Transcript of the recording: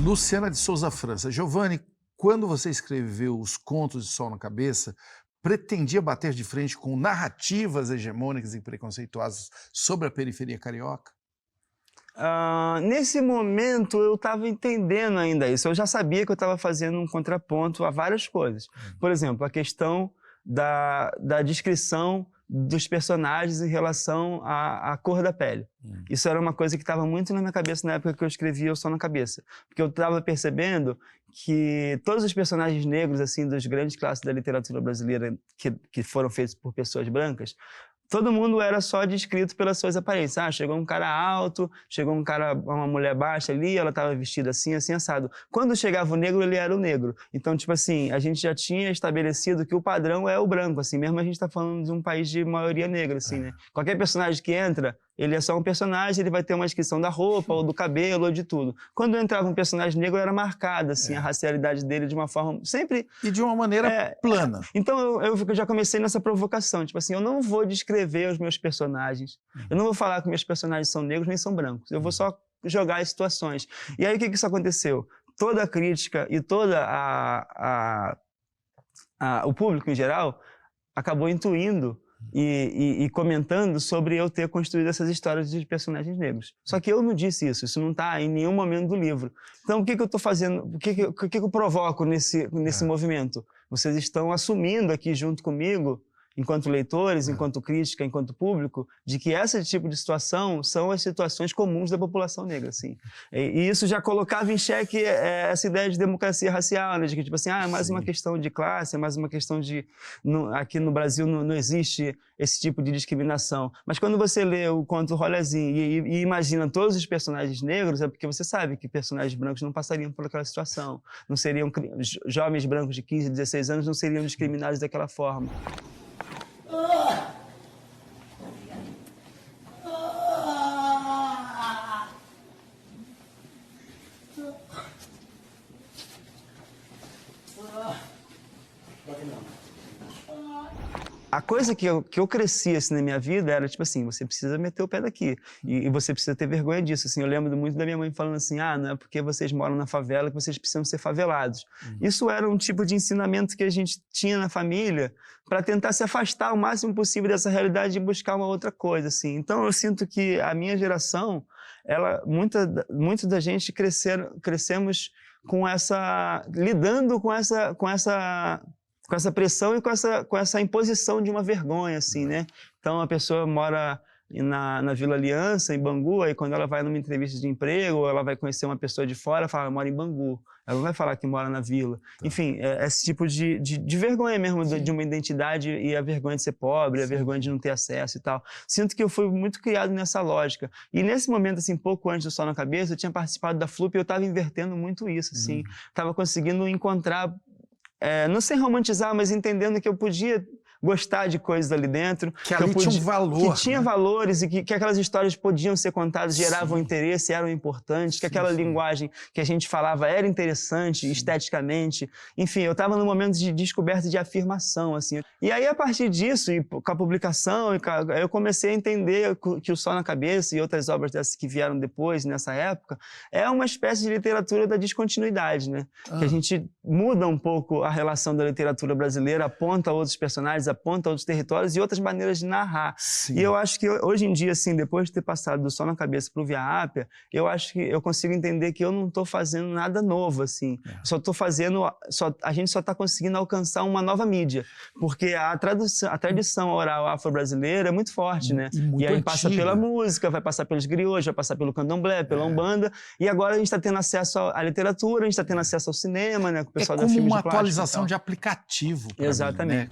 Luciana de Souza França. Giovanni, quando você escreveu Os Contos de Sol na Cabeça, pretendia bater de frente com narrativas hegemônicas e preconceituosas sobre a periferia carioca? Nesse momento eu estava entendendo ainda isso. Eu já sabia que eu estava fazendo um contraponto a várias coisas. Por exemplo, a questão da descrição dos personagens em relação à cor da pele. Isso era uma coisa que estava muito na minha cabeça na época que eu escrevia O Sol na Cabeça. Porque eu estava percebendo que todos os personagens negros, assim, dos grandes clássicos da literatura brasileira que foram feitos por pessoas brancas, todo mundo era só descrito pelas suas aparências. Ah, chegou um cara alto, chegou uma mulher baixa ali, ela estava vestida assim, assim, assado. Quando chegava o negro, ele era o negro. Então, tipo assim, a gente já tinha estabelecido que o padrão é o branco, assim, mesmo a gente está falando de um país de maioria negra, assim, né? Qualquer personagem que entra, ele é só um personagem, ele vai ter uma descrição da roupa, ou do cabelo, ou de tudo. Quando entrava um personagem negro, era marcada, assim, a racialidade dele de uma forma sempre... E de uma maneira plana. Então eu já comecei nessa provocação, tipo assim, eu não vou descrever os meus personagens, eu não vou falar que meus personagens são negros nem são brancos, eu vou só jogar as situações. E aí o que isso aconteceu? Toda a crítica e toda o público em geral acabou intuindo e comentando sobre eu ter construído essas histórias de personagens negros. Só que eu não disse isso não está em nenhum momento do livro. Então o que eu estou fazendo, o que eu provoco nesse movimento? Vocês estão assumindo aqui junto comigo, enquanto leitores, enquanto crítica, enquanto público, de que esse tipo de situação são as situações comuns da população negra, assim. E isso já colocava em xeque essa ideia de democracia racial, né? De que, tipo assim, é mais uma questão de classe, é mais uma questão de... aqui no Brasil não existe esse tipo de discriminação. Mas quando você lê o conto Rolezinho e imagina todos os personagens negros, é porque você sabe que personagens brancos não passariam por aquela situação. Não seriam... Jovens brancos de 15, 16 anos não seriam discriminados daquela forma. A coisa que eu cresci assim, na minha vida era tipo assim, você precisa meter o pé daqui e você precisa ter vergonha disso. Assim, eu lembro muito da minha mãe falando assim, não é porque vocês moram na favela que vocês precisam ser favelados. Isso era um tipo de ensinamento que a gente tinha na família para tentar se afastar o máximo possível dessa realidade e buscar uma outra coisa. Assim. Então eu sinto que a minha geração, muita da gente crescemos com lidando com essa pressão e com essa imposição de uma vergonha, assim, né? Então, a pessoa mora na Vila Aliança, em Bangu, aí quando ela vai numa entrevista de emprego, ou ela vai conhecer uma pessoa de fora, ela fala, ela mora em Bangu. Ela não vai falar que mora na vila. Enfim, esse tipo de vergonha mesmo, de uma identidade e a vergonha de ser pobre, a vergonha de não ter acesso e tal. Sinto que eu fui muito criado nessa lógica. E nesse momento, assim, pouco antes do Sol na Cabeça, eu tinha participado da FLUP e eu estava invertendo muito isso, assim. Estava conseguindo encontrar... não sem romantizar, mas entendendo que eu podia gostar de coisas ali dentro. Que ali tinha um valor. Que tinha valores e que aquelas histórias podiam ser contadas, geravam interesse, eram importantes, que aquela linguagem que a gente falava era interessante esteticamente. Enfim, eu estava num momento de descoberta e de afirmação, assim. E aí, a partir disso, e com a publicação, eu comecei a entender que O Sol na Cabeça e outras obras dessas que vieram depois, nessa época, é uma espécie de literatura da descontinuidade, né? Que a gente muda um pouco a relação da literatura brasileira, aponta outros personagens, aponta outros territórios e outras maneiras de narrar. E eu acho que hoje em dia, assim, depois de ter passado do Sol na Cabeça para o Via Ápia, eu acho que eu consigo entender que eu não estou fazendo nada novo, assim. Só estou fazendo... a gente só está conseguindo alcançar uma nova mídia, porque a tradição oral afro-brasileira é muito forte, né? E aí passa pela música, vai passar pelos griots, vai passar pelo candomblé, pela umbanda, e agora a gente está tendo acesso à literatura, a gente está tendo acesso ao cinema, né? Com o pessoal da filme de plástico. É como uma atualização de aplicativo. Exatamente. Mim, né?